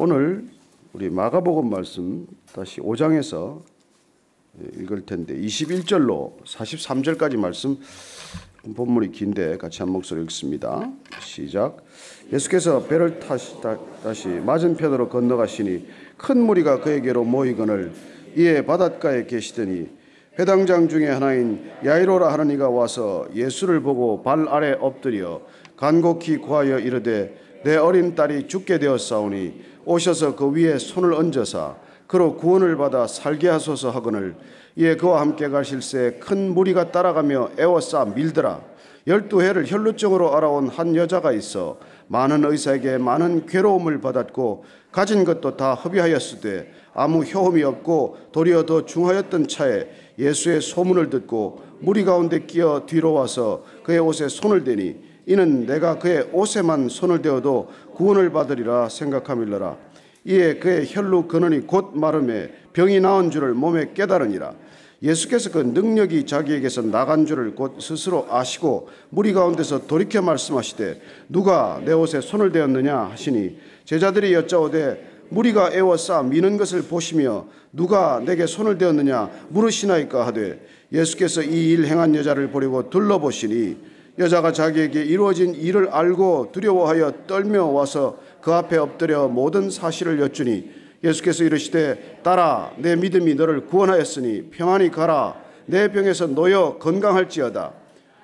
오늘 우리 마가복음 말씀 다시 5장에서 읽을 텐데 21절로 43절까지 말씀, 본문이 긴데 같이 한 목소리 읽습니다. 시작. 예수께서 배를 다시 맞은편으로 건너가시니 큰 무리가 그에게로 모이거늘 이에 바닷가에 계시더니 회당장 중에 하나인 야이로라 하는 이가 와서 예수를 보고 발 아래 엎드려 간곡히 구하여 이르되 내 어린 딸이 죽게 되었사오니 오셔서 그 위에 손을 얹어사 그로 구원을 받아 살게 하소서 하거늘 이에 그와 함께 가실새 큰 무리가 따라가며 애워싸 밀더라. 12해를 혈루증으로 알아온 한 여자가 있어 많은 의사에게 많은 괴로움을 받았고 가진 것도 다 허비하였으되 아무 효험이 없고 도리어 더 중하였던 차에 예수의 소문을 듣고 무리 가운데 끼어 뒤로 와서 그의 옷에 손을 대니 이는 내가 그의 옷에만 손을 대어도 구원을 받으리라 생각함일러라. 이에 그의 혈루 근원이 곧 마름에 병이 나은 줄을 몸에 깨달으니라. 예수께서 그 능력이 자기에게서 나간 줄을 곧 스스로 아시고 무리 가운데서 돌이켜 말씀하시되 누가 내 옷에 손을 대었느냐 하시니 제자들이 여짜오되 무리가 애워싸 미는 것을 보시며 누가 내게 손을 대었느냐 물으시나이까 하되 예수께서 이 일 행한 여자를 보려고 둘러보시니 여자가 자기에게 이루어진 일을 알고 두려워하여 떨며 와서 그 앞에 엎드려 모든 사실을 여쭈니 예수께서 이르시되 딸아 내 믿음이 너를 구원하였으니 평안히 가라. 내 병에서 놓여 건강할지어다.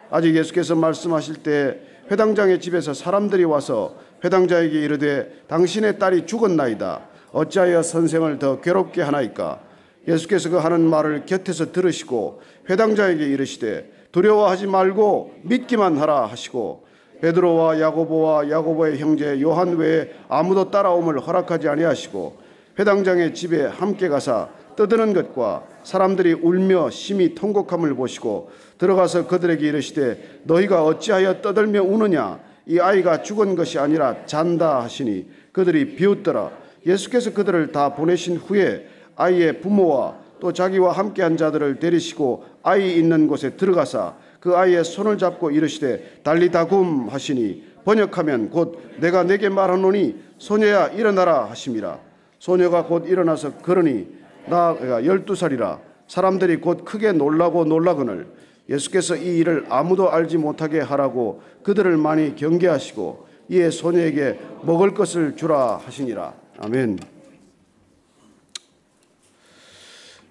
아직 예수께서 말씀하실 때 회당장의 집에서 사람들이 와서 회당자에게 이르되 당신의 딸이 죽었나이다. 어찌하여 선생을 더 괴롭게 하나이까. 예수께서 그 하는 말을 곁에서 들으시고 회당자에게 이르시되 두려워하지 말고 믿기만 하라 하시고 베드로와 야고보와 야고보의 형제 요한 외에 아무도 따라옴을 허락하지 아니하시고 회당장의 집에 함께 가사 떠드는 것과 사람들이 울며 심히 통곡함을 보시고 들어가서 그들에게 이르시되 너희가 어찌하여 떠들며 우느냐. 이 아이가 죽은 것이 아니라 잔다 하시니 그들이 비웃더라. 예수께서 그들을 다 보내신 후에 아이의 부모와 또 자기와 함께한 자들을 데리시고 아이 있는 곳에 들어가사 그 아이의 손을 잡고 이르시되 달리다굼 하시니 번역하면 곧 내가 내게 말하노니 소녀야 일어나라 하심이라. 소녀가 곧 일어나서 걸으니 나이가 12살이라. 사람들이 곧 크게 놀라거늘 예수께서 이 일을 아무도 알지 못하게 하라고 그들을 많이 경계하시고 이에 소녀에게 먹을 것을 주라 하시니라. 아멘.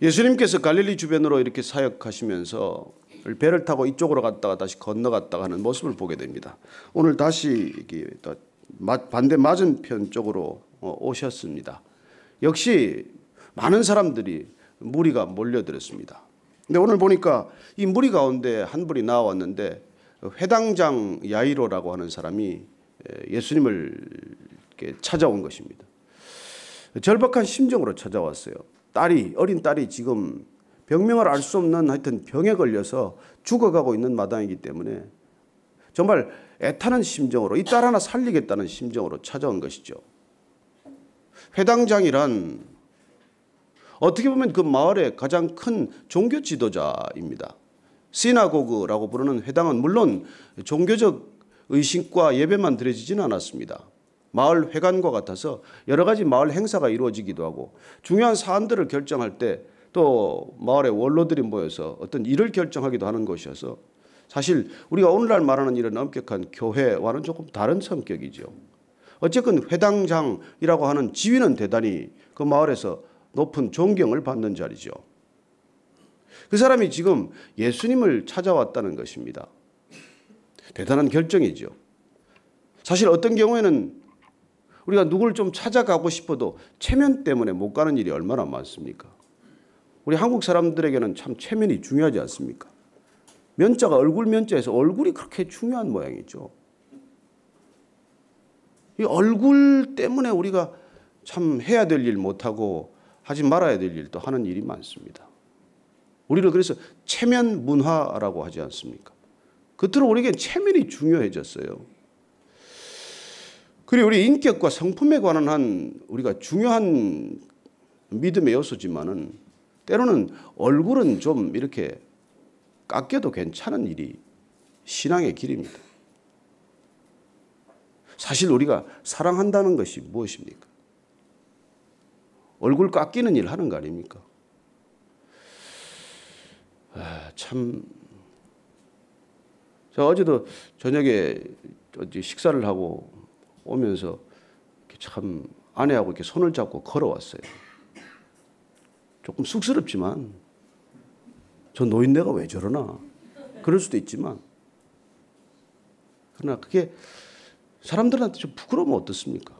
예수님께서 갈릴리 주변으로 이렇게 사역하시면서 배를 타고 이쪽으로 갔다가 다시 건너갔다가 하는 모습을 보게 됩니다. 오늘 다시 반대 맞은편 쪽으로 오셨습니다. 역시 많은 사람들이 무리가 몰려들었습니다. 근데 오늘 보니까 이 무리 가운데 한 분이 나왔는데 회당장 야이로라고 하는 사람이 예수님을 이렇게 찾아온 것입니다. 절박한 심정으로 찾아왔어요. 어린 딸이 지금 병명을 알 수 없는 하여튼 병에 걸려서 죽어가고 있는 마당이기 때문에 정말 애타는 심정으로 이 딸 하나 살리겠다는 심정으로 찾아온 것이죠. 회당장이란 어떻게 보면 그 마을의 가장 큰 종교 지도자입니다. 시나고그라고 부르는 회당은 물론 종교적 의식과 예배만 드려지지는 않았습니다. 마을 회관과 같아서 여러 가지 마을 행사가 이루어지기도 하고 중요한 사안들을 결정할 때 또 마을의 원로들이 모여서 어떤 일을 결정하기도 하는 곳이어서 사실 우리가 오늘날 말하는 이런 엄격한 교회와는 조금 다른 성격이죠. 어쨌든 회당장이라고 하는 지위는 대단히 그 마을에서 높은 존경을 받는 자리죠. 그 사람이 지금 예수님을 찾아왔다는 것입니다. 대단한 결정이죠. 사실 어떤 경우에는 우리가 누구를 좀 찾아가고 싶어도 체면 때문에 못 가는 일이 얼마나 많습니까? 우리 한국 사람들에게는 참 체면이 중요하지 않습니까? 면자가 얼굴 면자에서 얼굴이 그렇게 중요한 모양이죠. 이 얼굴 때문에 우리가 참 해야 될 일 못하고 하지 말아야 될 일도 하는 일이 많습니다. 우리는 그래서 체면 문화라고 하지 않습니까? 그토록 우리에게 체면이 중요해졌어요. 그리고 우리 인격과 성품에 관한 우리가 중요한 믿음의 요소지만은 때로는 얼굴은 좀 이렇게 깎여도 괜찮은 일이 신앙의 길입니다. 사실 우리가 사랑한다는 것이 무엇입니까? 얼굴 깎이는 일 하는 거 아닙니까? 참, 제가 어제도 저녁에 식사를 하고 오면서 참 아내하고 이렇게 손을 잡고 걸어왔어요. 조금 쑥스럽지만 저 노인네가 왜 저러나 그럴 수도 있지만, 그러나 그게 사람들한테 좀 부끄러우면 어떻습니까?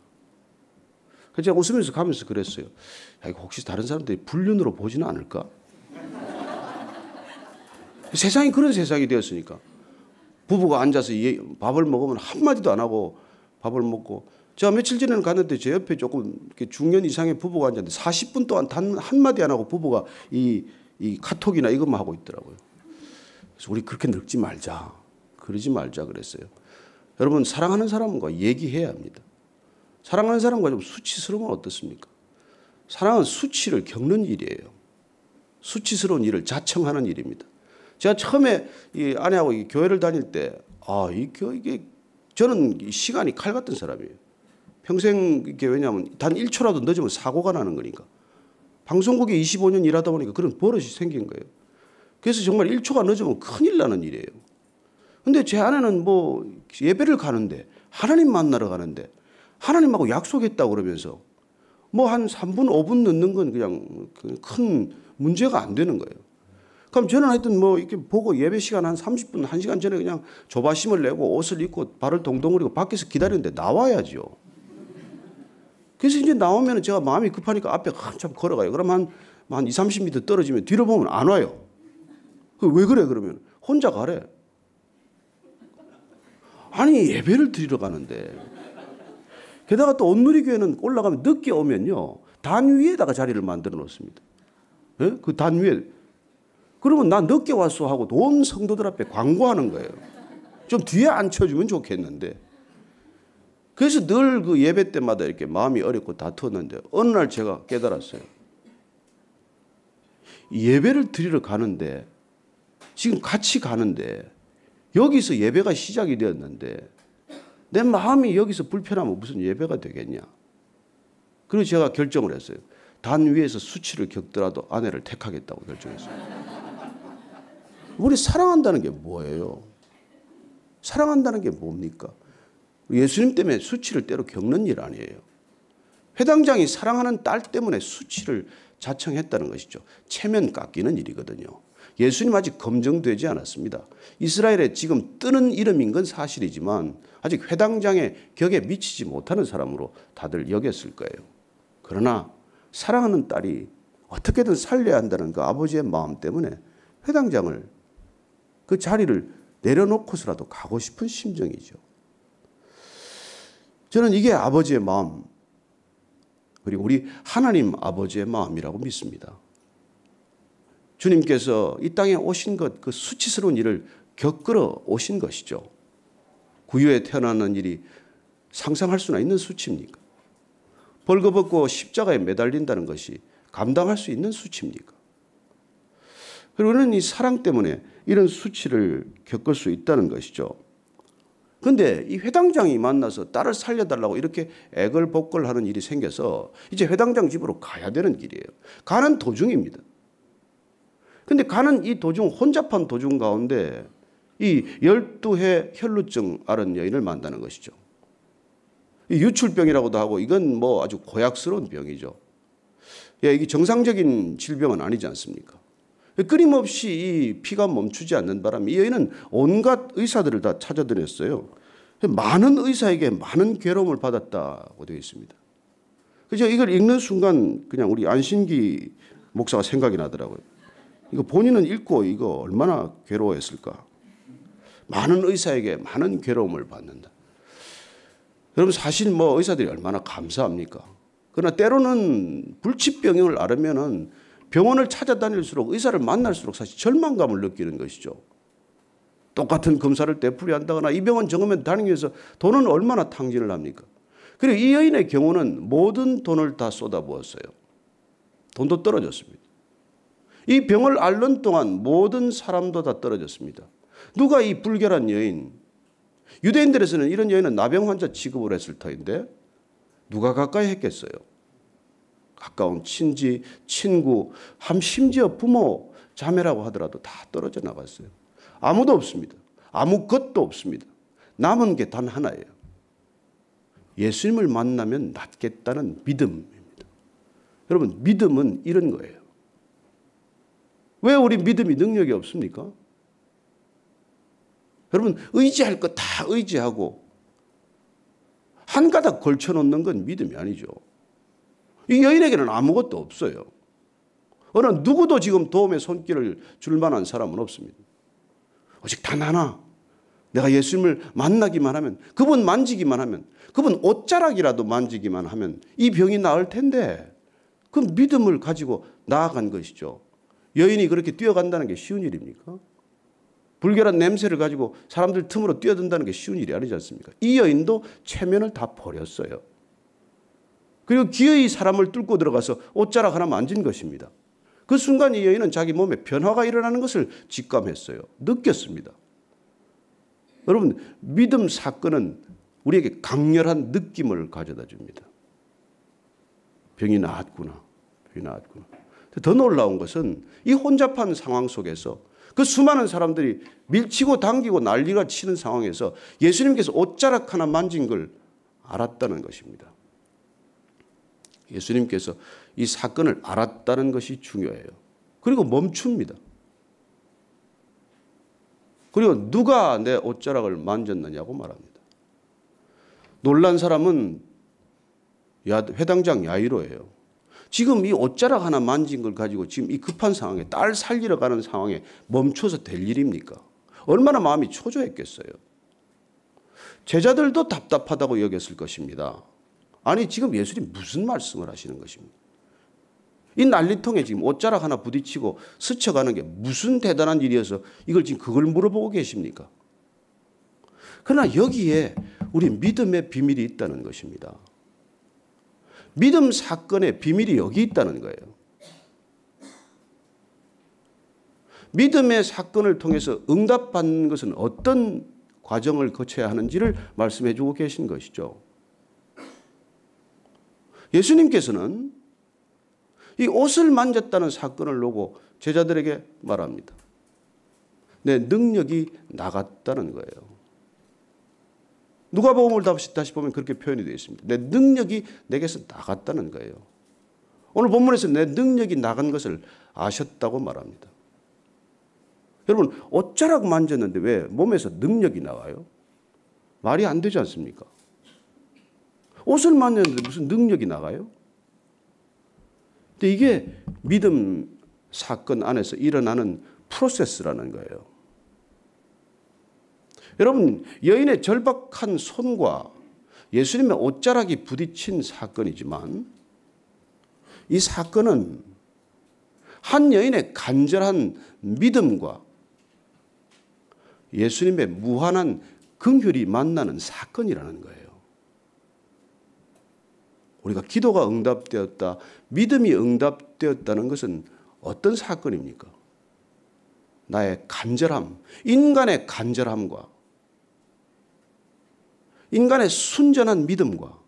그래서 제가 웃으면서 가면서 그랬어요. 야, 이거 혹시 다른 사람들이 불륜으로 보지는 않을까? 세상이 그런 세상이 되었으니까. 부부가 앉아서 밥을 먹으면 한마디도 안 하고 밥을 먹고, 제가 며칠 전에는 갔는데 제 옆에 조금 중년 이상의 부부가 앉았는데 40분 동안 단 한마디 안 하고 부부가 이 카톡이나 이것만 하고 있더라고요. 그래서 우리 그렇게 늙지 말자. 그러지 말자 그랬어요. 여러분, 사랑하는 사람과 얘기해야 합니다. 사랑하는 사람과 좀 수치스러우면 어떻습니까? 사랑은 수치를 겪는 일이에요. 수치스러운 일을 자청하는 일입니다. 제가 처음에 이 아내하고 이 교회를 다닐 때, 이게 저는 시간이 칼 같은 사람이에요. 평생 이게 왜냐하면 단 1초라도 늦으면 사고가 나는 거니까. 방송국에 25년 일하다 보니까 그런 버릇이 생긴 거예요. 그래서 정말 1초가 늦으면 큰일 나는 일이에요. 근데 제 아내는 뭐 예배를 가는데, 하나님 만나러 가는데 하나님하고 약속했다고 그러면서 뭐 한 3분, 5분 늦는 건 그냥 큰 문제가 안 되는 거예요. 그럼 저는 하여튼 뭐 이렇게 보고 예배 시간 한 30분, 1시간 전에 그냥 조바심을 내고 옷을 입고 발을 동동 구리고 밖에서 기다리는데 나와야죠. 그래서 이제 나오면 제가 마음이 급하니까 앞에 한참 걸어가요. 그러면 한 20, 30m 떨어지면 뒤로 보면 안 와요. 왜 그래 그러면? 혼자 가래. 아니, 예배를 드리러 가는데. 게다가 또 온누리교회는 올라가면 늦게 오면요, 단 위에다가 자리를 만들어 놓습니다. 예? 그 단 위에. 그러면 나 늦게 왔어 하고 온 성도들 앞에 광고하는 거예요. 좀 뒤에 앉혀주면 좋겠는데. 그래서 늘 그 예배 때마다 이렇게 마음이 어렵고 다투었는데, 어느 날 제가 깨달았어요. 예배를 드리러 가는데, 지금 같이 가는데, 여기서 예배가 시작이 되었는데 내 마음이 여기서 불편하면 무슨 예배가 되겠냐. 그래서 제가 결정을 했어요. 단 위에서 수치를 겪더라도 아내를 택하겠다고 결정했어요. 우리 사랑한다는 게 뭐예요? 사랑한다는 게 뭡니까? 예수님 때문에 수치를 때로 겪는 일 아니에요. 회당장이 사랑하는 딸 때문에 수치를 자청했다는 것이죠. 체면 깎이는 일이거든요. 예수님 아직 검증되지 않았습니다. 이스라엘에 지금 뜨는 이름인 건 사실이지만 아직 회당장의 격에 미치지 못하는 사람으로 다들 여겼을 거예요. 그러나 사랑하는 딸이 어떻게든 살려야 한다는 그 아버지의 마음 때문에 회당장을, 그 자리를 내려놓고서라도 가고 싶은 심정이죠. 저는 이게 아버지의 마음, 그리고 우리 하나님 아버지의 마음이라고 믿습니다. 주님께서 이 땅에 오신 것, 그 수치스러운 일을 겪으러 오신 것이죠. 구유에 태어나는 일이 상상할 수나 있는 수치입니까? 벌거벗고 십자가에 매달린다는 것이 감당할 수 있는 수치입니까? 그리고 우리는 이 사랑 때문에 이런 수치를 겪을 수 있다는 것이죠. 그런데 이 회당장이 만나서 딸을 살려달라고 이렇게 애걸복걸하는 일이 생겨서 이제 회당장 집으로 가야 되는 길이에요. 가는 도중입니다. 근데 가는 이 도중, 혼잡한 도중 가운데 이 12해 혈루증 앓은 여인을 만나는 것이죠. 이 유출병이라고도 하고 이건 뭐 아주 고약스러운 병이죠. 이게 정상적인 질병은 아니지 않습니까? 끊임없이 이 피가 멈추지 않는 바람에 이 여인은 온갖 의사들을 다 찾아다녔어요. 많은 의사에게 많은 괴로움을 받았다고 되어 있습니다. 그래서 이걸 읽는 순간 그냥 우리 안신기 목사가 생각이 나더라고요. 이거 본인은 읽고 이거 얼마나 괴로워했을까. 많은 의사에게 많은 괴로움을 받는다. 여러분, 사실 뭐 의사들이 얼마나 감사합니까? 그러나 때로는 불치병을 앓으면은 병원을 찾아다닐수록, 의사를 만날수록 사실 절망감을 느끼는 것이죠. 똑같은 검사를 되풀이 한다거나 이 병원 정하면 다니기 위해서 돈은 얼마나 탕진을 합니까? 그리고 이 여인의 경우는 모든 돈을 다 쏟아부었어요. 돈도 떨어졌습니다. 이 병을 앓는 동안 모든 사람도 다 떨어졌습니다. 누가 이 불결한 여인, 유대인들에서는 이런 여인은 나병 환자 취급을 했을 터인데 누가 가까이 했겠어요? 가까운 친지, 친구, 심지어 부모, 자매라고 하더라도 다 떨어져 나갔어요. 아무도 없습니다. 아무것도 없습니다. 남은 게 단 하나예요. 예수님을 만나면 낫겠다는 믿음입니다. 여러분, 믿음은 이런 거예요. 왜 우리 믿음이 능력이 없습니까? 여러분, 의지할 거 다 의지하고 한 가닥 걸쳐놓는 건 믿음이 아니죠. 이 여인에게는 아무것도 없어요. 어느 누구도 지금 도움의 손길을 줄 만한 사람은 없습니다. 오직 단 하나, 내가 예수님을 만나기만 하면, 그분 만지기만 하면, 그분 옷자락이라도 만지기만 하면 이 병이 나을 텐데, 그 믿음을 가지고 나아간 것이죠. 여인이 그렇게 뛰어간다는 게 쉬운 일입니까? 불결한 냄새를 가지고 사람들 틈으로 뛰어든다는 게 쉬운 일이 아니지 않습니까? 이 여인도 체면을 다 버렸어요. 그리고 기어이 사람을 뚫고 들어가서 옷자락 하나 만진 것입니다. 그 순간 이 여인은 자기 몸에 변화가 일어나는 것을 직감했어요. 느꼈습니다. 여러분, 믿음 사건은 우리에게 강렬한 느낌을 가져다 줍니다. 병이 나았구나. 병이 나았구나. 더 놀라운 것은 이 혼잡한 상황 속에서 그 수많은 사람들이 밀치고 당기고 난리가 치는 상황에서 예수님께서 옷자락 하나 만진 걸 알았다는 것입니다. 예수님께서 이 사건을 알았다는 것이 중요해요. 그리고 멈춥니다. 그리고 누가 내 옷자락을 만졌느냐고 말합니다. 놀란 사람은 회당장 야이로예요. 지금 이 옷자락 하나 만진 걸 가지고 지금 이 급한 상황에 딸 살리러 가는 상황에 멈춰서 될 일입니까? 얼마나 마음이 초조했겠어요. 제자들도 답답하다고 여겼을 것입니다. 아니 지금 예수님 무슨 말씀을 하시는 것입니까? 이 난리통에 지금 옷자락 하나 부딪히고 스쳐가는 게 무슨 대단한 일이어서 이걸 지금 그걸 물어보고 계십니까? 그러나 여기에 우리 믿음의 비밀이 있다는 것입니다. 믿음 사건의 비밀이 여기 있다는 거예요. 믿음의 사건을 통해서 응답받는 것은 어떤 과정을 거쳐야 하는지를 말씀해 주고 계신 것이죠. 예수님께서는 이 옷을 만졌다는 사건을 놓고 제자들에게 말합니다. 내 능력이 나갔다는 거예요. 누가복음을 다시 보면 그렇게 표현이 되어 있습니다. 내 능력이 내게서 나갔다는 거예요. 오늘 본문에서 내 능력이 나간 것을 아셨다고 말합니다. 여러분, 옷자락 만졌는데 왜 몸에서 능력이 나와요? 말이 안 되지 않습니까? 옷을 만졌는데 무슨 능력이 나가요? 근데 이게 믿음 사건 안에서 일어나는 프로세스라는 거예요. 여러분, 여인의 절박한 손과 예수님의 옷자락이 부딪힌 사건이지만 이 사건은 한 여인의 간절한 믿음과 예수님의 무한한 긍휼이 만나는 사건이라는 거예요. 우리가 기도가 응답되었다, 믿음이 응답되었다는 것은 어떤 사건입니까? 나의 간절함, 인간의 간절함과 인간의 순전한 믿음과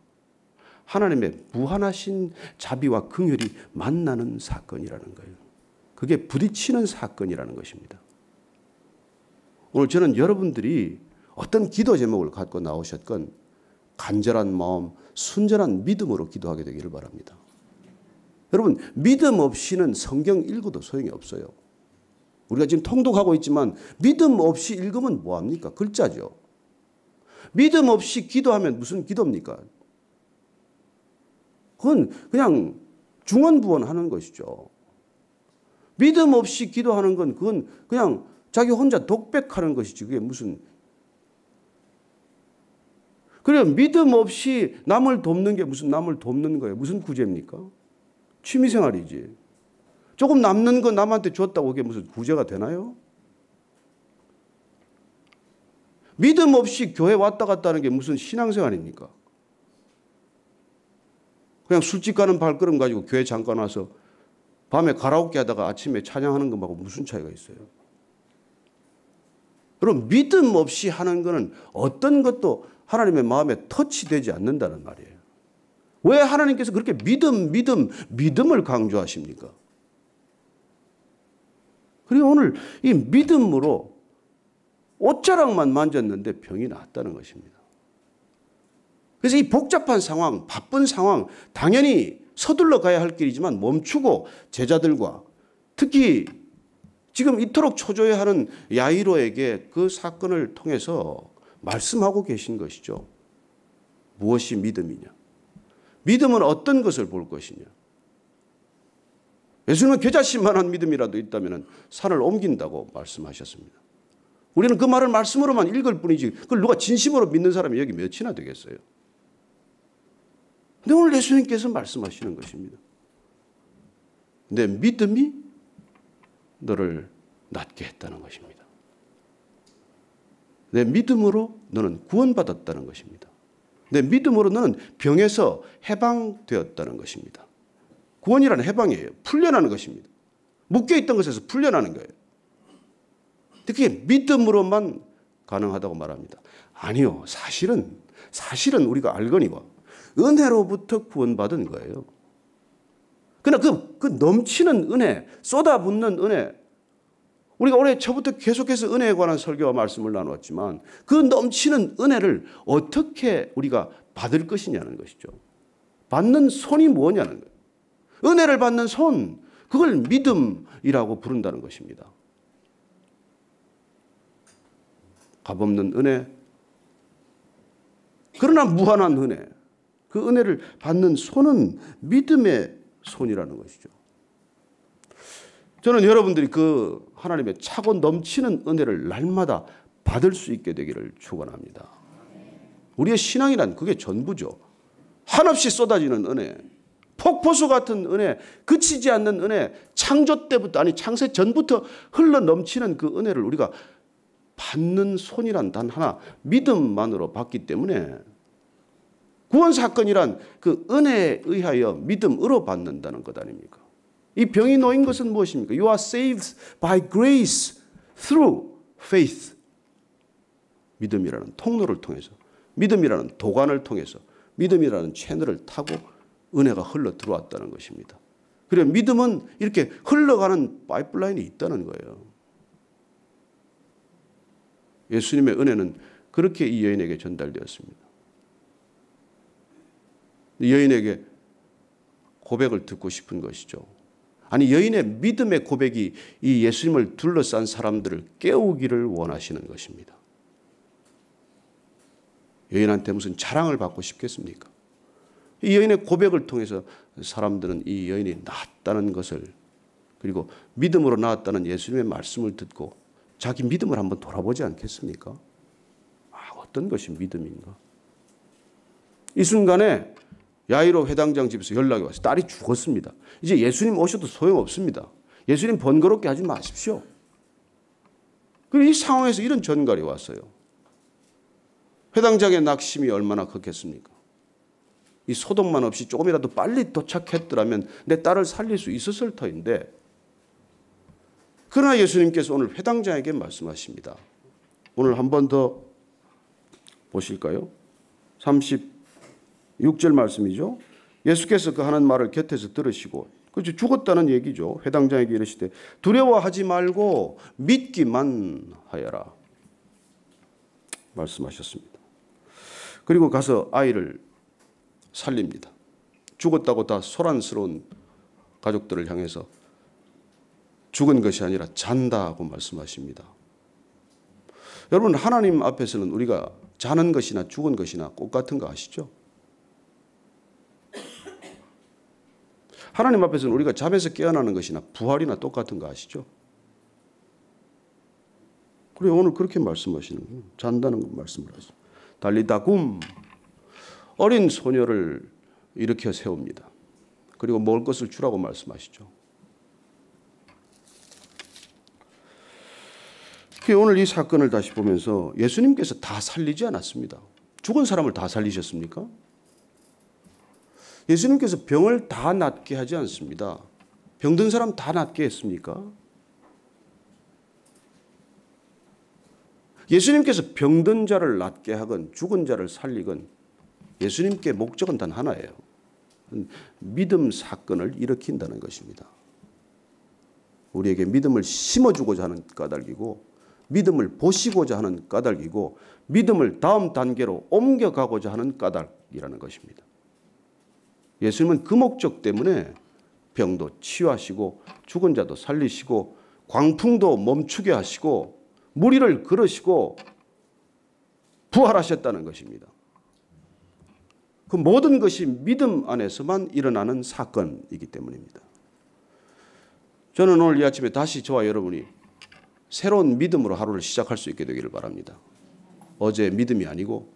하나님의 무한하신 자비와 긍휼이 만나는 사건이라는 거예요. 그게 부딪히는 사건이라는 것입니다. 오늘 저는 여러분들이 어떤 기도 제목을 갖고 나오셨건 간절한 마음, 순전한 믿음으로 기도하게 되기를 바랍니다. 여러분, 믿음 없이는 성경 읽어도 소용이 없어요. 우리가 지금 통독하고 있지만 믿음 없이 읽으면 뭐합니까? 글자죠. 믿음 없이 기도하면 무슨 기도입니까? 그건 그냥 중언부언하는 것이죠. 믿음 없이 기도하는 건 그건 그냥 자기 혼자 독백하는 것이지 그게 무슨. 그래요. 믿음 없이 남을 돕는 게 무슨 남을 돕는 거예요. 무슨 구제입니까? 취미생활이지. 조금 남는 거 남한테 줬다고 그게 무슨 구제가 되나요? 믿음 없이 교회 왔다 갔다 하는 게 무슨 신앙생활입니까? 그냥 술집 가는 발걸음 가지고 교회 잠깐 와서 밤에 가라오케 하다가 아침에 찬양하는 것하고 무슨 차이가 있어요? 여러분, 믿음 없이 하는 것은 어떤 것도 하나님의 마음에 터치되지 않는다는 말이에요. 왜 하나님께서 그렇게 믿음을 강조하십니까? 그리고 오늘 이 믿음으로 옷자락만 만졌는데 병이 나았다는 것입니다. 그래서 이 복잡한 상황, 바쁜 상황, 당연히 서둘러 가야 할 길이지만 멈추고 제자들과 특히 지금 이토록 초조해하는 야이로에게 그 사건을 통해서 말씀하고 계신 것이죠. 무엇이 믿음이냐? 믿음은 어떤 것을 볼 것이냐? 예수님은 겨자씨만한 믿음이라도 있다면 산을 옮긴다고 말씀하셨습니다. 우리는 그 말을 말씀으로만 읽을 뿐이지 그걸 누가 진심으로 믿는 사람이 여기 몇이나 되겠어요? 근데 오늘 예수님께서 말씀하시는 것입니다. 내 믿음이 너를 낫게 했다는 것입니다. 내 믿음으로 너는 구원받았다는 것입니다. 내 믿음으로 너는 병에서 해방되었다는 것입니다. 구원이라는 해방이에요. 풀려나는 것입니다. 묶여있던 것에서 풀려나는 거예요. 그게 믿음으로만 가능하다고 말합니다. 아니요. 사실은 우리가 알거니와 은혜로부터 구원받은 거예요. 그러나 그 넘치는 은혜, 쏟아붓는 은혜, 우리가 올해 초부터 계속해서 은혜에 관한 설교와 말씀을 나누었지만 그 넘치는 은혜를 어떻게 우리가 받을 것이냐는 것이죠. 받는 손이 뭐냐는 거예요. 은혜를 받는 손, 그걸 믿음이라고 부른다는 것입니다. 값없는 은혜, 그러나 무한한 은혜, 그 은혜를 받는 손은 믿음의 손이라는 것이죠. 저는 여러분들이 그 하나님의 차고 넘치는 은혜를 날마다 받을 수 있게 되기를 축원합니다. 우리의 신앙이란 그게 전부죠. 한없이 쏟아지는 은혜, 폭포수 같은 은혜, 그치지 않는 은혜, 창조 때부터 아니 창세 전부터 흘러 넘치는 그 은혜를 우리가 받는 손이란 단 하나 믿음만으로 받기 때문에 구원 사건이란 그 은혜에 의하여 믿음으로 받는다는 것 아닙니까? 이 병이 놓인 것은 무엇입니까? You are saved by grace through faith. 믿음이라는 통로를 통해서, 믿음이라는 도관을 통해서, 믿음이라는 채널을 타고 은혜가 흘러 들어왔다는 것입니다. 그래서 믿음은 이렇게 흘러가는 파이프라인이 있다는 거예요. 예수님의 은혜는 그렇게 이 여인에게 전달되었습니다. 여인에게 고백을 듣고 싶은 것이죠. 아니 여인의 믿음의 고백이 이 예수님을 둘러싼 사람들을 깨우기를 원하시는 것입니다. 여인한테 무슨 자랑을 받고 싶겠습니까? 이 여인의 고백을 통해서 사람들은 이 여인이 나았다는 것을 그리고 믿음으로 나았다는 예수님의 말씀을 듣고 자기 믿음을 한번 돌아보지 않겠습니까? 어떤 것이 믿음인가? 이 순간에 야이로 회당장 집에서 연락이 왔어요. 딸이 죽었습니다. 이제 예수님 오셔도 소용없습니다. 예수님 번거롭게 하지 마십시오. 그리고 이 상황에서 이런 전갈이 왔어요. 회당장의 낙심이 얼마나 컸겠습니까? 이 소동만 없이 조금이라도 빨리 도착했더라면 내 딸을 살릴 수 있었을 터인데 그러나 예수님께서 오늘 회당장에게 말씀하십니다. 오늘 한 번 더 보실까요? 36절 말씀이죠. 예수께서 그 하는 말을 곁에서 들으시고 그렇죠. 죽었다는 얘기죠. 회당장에게 이르시되 두려워하지 말고 믿기만 하여라 말씀하셨습니다. 그리고 가서 아이를 살립니다. 죽었다고 다 소란스러운 가족들을 향해서 죽은 것이 아니라 잔다고 말씀하십니다. 여러분 하나님 앞에서는 우리가 자는 것이나 죽은 것이나 똑같은 거 아시죠? 하나님 앞에서는 우리가 잠에서 깨어나는 것이나 부활이나 똑같은 거 아시죠? 그래요. 오늘 그렇게 말씀하시는 거예요. 잔다는 거 말씀을 하죠. 달리다굼 어린 소녀를 일으켜 세웁니다. 그리고 먹을 것을 주라고 말씀하시죠. 오늘 이 사건을 다시 보면서 예수님께서 다 살리지 않았습니다. 죽은 사람을 다 살리셨습니까? 예수님께서 병을 다 낫게 하지 않습니다. 병든 사람 다 낫게 했습니까? 예수님께서 병든 자를 낫게 하건 죽은 자를 살리건 예수님께 목적은 단 하나예요. 믿음 사건을 일으킨다는 것입니다. 우리에게 믿음을 심어주고자 하는 까닭이고, 믿음을 보시고자 하는 까닭이고, 믿음을 다음 단계로 옮겨가고자 하는 까닭이라는 것입니다. 예수님은 그 목적 때문에 병도 치유하시고 죽은 자도 살리시고 광풍도 멈추게 하시고 무리를 걸으시고 부활하셨다는 것입니다. 그 모든 것이 믿음 안에서만 일어나는 사건이기 때문입니다. 저는 오늘 이 아침에 다시 저와 여러분이 새로운 믿음으로 하루를 시작할 수 있게 되기를 바랍니다. 어제 믿음이 아니고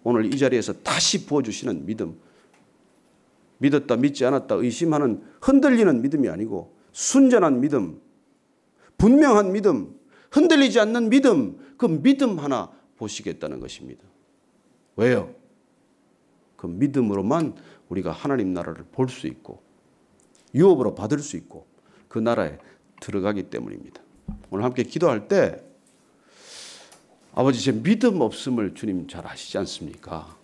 오늘 이 자리에서 다시 부어주시는 믿음, 믿었다 믿지 않았다 의심하는 흔들리는 믿음이 아니고 순전한 믿음, 분명한 믿음, 흔들리지 않는 믿음, 그 믿음 하나 보시겠다는 것입니다. 왜요? 그 믿음으로만 우리가 하나님 나라를 볼 수 있고 유업으로 받을 수 있고 그 나라에 들어가기 때문입니다. 오늘 함께 기도할 때 아버지, 제 믿음 없음을 주님 잘 아시지 않습니까?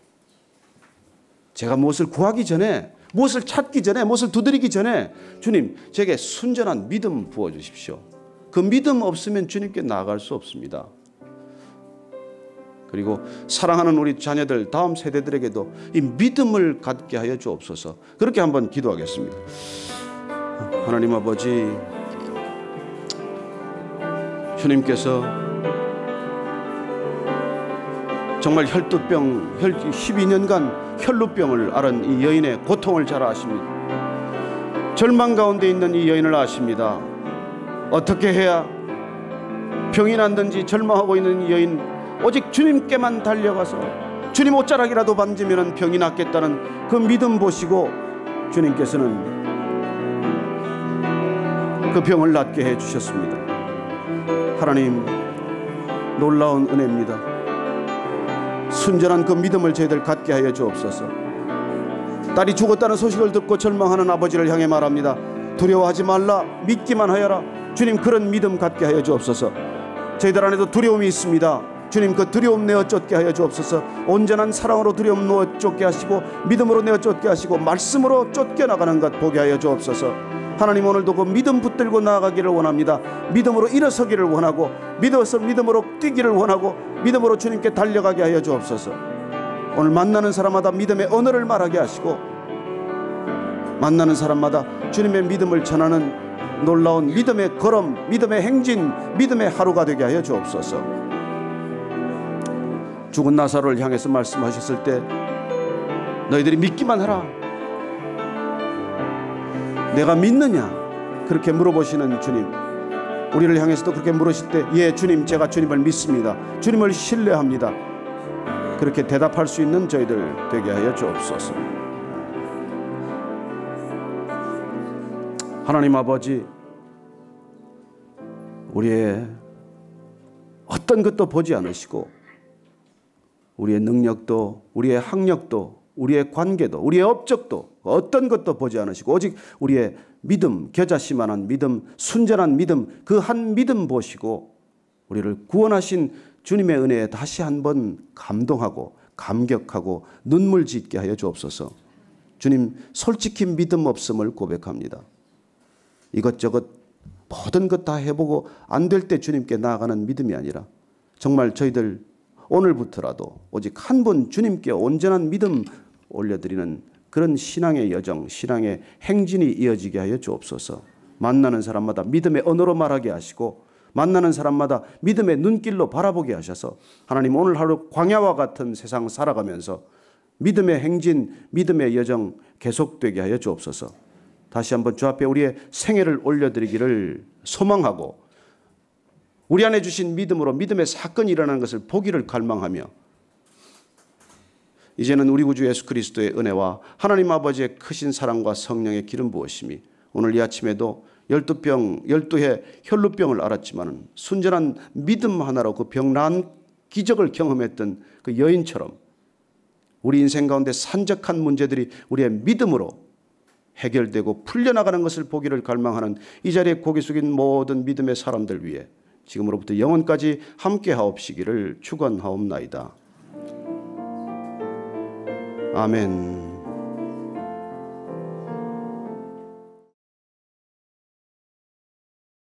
제가 무엇을 구하기 전에, 무엇을 찾기 전에, 무엇을 두드리기 전에 주님 제게 순전한 믿음 부어주십시오. 그 믿음 없으면 주님께 나아갈 수 없습니다. 그리고 사랑하는 우리 자녀들, 다음 세대들에게도 이 믿음을 갖게 하여 주옵소서. 그렇게 한번 기도하겠습니다. 하나님 아버지, 주님께서 정말 혈두병 12년간 혈루병을 앓은 이 여인의 고통을 잘 아십니다. 절망 가운데 있는 이 여인을 아십니다. 어떻게 해야 병이 낫는지 절망하고 있는 이 여인, 오직 주님께만 달려가서 주님 옷자락이라도 만지면 병이 낫겠다는 그 믿음 보시고 주님께서는 그 병을 낫게 해주셨습니다. 하나님, 놀라운 은혜입니다. 순전한 그 믿음을 저희들 갖게 하여 주옵소서. 딸이 죽었다는 소식을 듣고 절망하는 아버지를 향해 말합니다. 두려워하지 말라, 믿기만 하여라. 주님, 그런 믿음 갖게 하여 주옵소서. 저희들 안에도 두려움이 있습니다. 주님, 그 두려움 내어 쫓게 하여 주옵소서. 온전한 사랑으로 두려움 내어 쫓게 하시고 믿음으로 내어 쫓게 하시고 말씀으로 쫓겨나가는 것 보게 하여 주옵소서. 하나님, 오늘도 그 믿음 붙들고 나아가기를 원합니다. 믿음으로 일어서기를 원하고 믿음으로 뛰기를 원하고 믿음으로 주님께 달려가게 하여 주옵소서. 오늘 만나는 사람마다 믿음의 언어를 말하게 하시고 만나는 사람마다 주님의 믿음을 전하는 놀라운 믿음의 걸음, 믿음의 행진, 믿음의 하루가 되게 하여 주옵소서. 죽은 나사로를 향해서 말씀하셨을 때 너희들이 믿기만 하라, 내가 믿느냐? 그렇게 물어보시는 주님, 우리를 향해서도 그렇게 물으실 때 예 주님, 제가 주님을 믿습니다, 주님을 신뢰합니다, 그렇게 대답할 수 있는 저희들 되게 하여 주옵소서. 하나님 아버지, 우리의 어떤 것도 보지 않으시고 우리의 능력도 우리의 학력도 우리의 관계도 우리의 업적도 어떤 것도 보지 않으시고 오직 우리의 믿음, 겨자씨만한 믿음, 순전한 믿음, 그 한 믿음 보시고 우리를 구원하신 주님의 은혜에 다시 한번 감동하고 감격하고 눈물 짓게 하여 주옵소서. 주님, 솔직히 믿음 없음을 고백합니다. 이것저것 모든 것 다 해보고 안 될 때 주님께 나아가는 믿음이 아니라 정말 저희들 오늘부터라도 오직 한 분 주님께 온전한 믿음 올려드리는 그런 신앙의 여정, 신앙의 행진이 이어지게 하여 주옵소서. 만나는 사람마다 믿음의 언어로 말하게 하시고 만나는 사람마다 믿음의 눈길로 바라보게 하셔서 하나님, 오늘 하루 광야와 같은 세상 살아가면서 믿음의 행진, 믿음의 여정 계속되게 하여 주옵소서. 다시 한번 주 앞에 우리의 생애를 올려드리기를 소망하고 우리 안에 주신 믿음으로 믿음의 사건이 일어나는 것을 보기를 갈망하며 이제는 우리 구주 예수 그리스도의 은혜와 하나님 아버지의 크신 사랑과 성령의 기름 부으심이 오늘 이 아침에도 12해 혈루병을 앓았지만 순전한 믿음 하나로 그 병 나은 기적을 경험했던 그 여인처럼 우리 인생 가운데 산적한 문제들이 우리의 믿음으로 해결되고 풀려나가는 것을 보기를 갈망하는 이 자리에 고개 숙인 모든 믿음의 사람들 위해 지금으로부터 영원까지 함께 하옵시기를 축원하옵나이다. 아멘.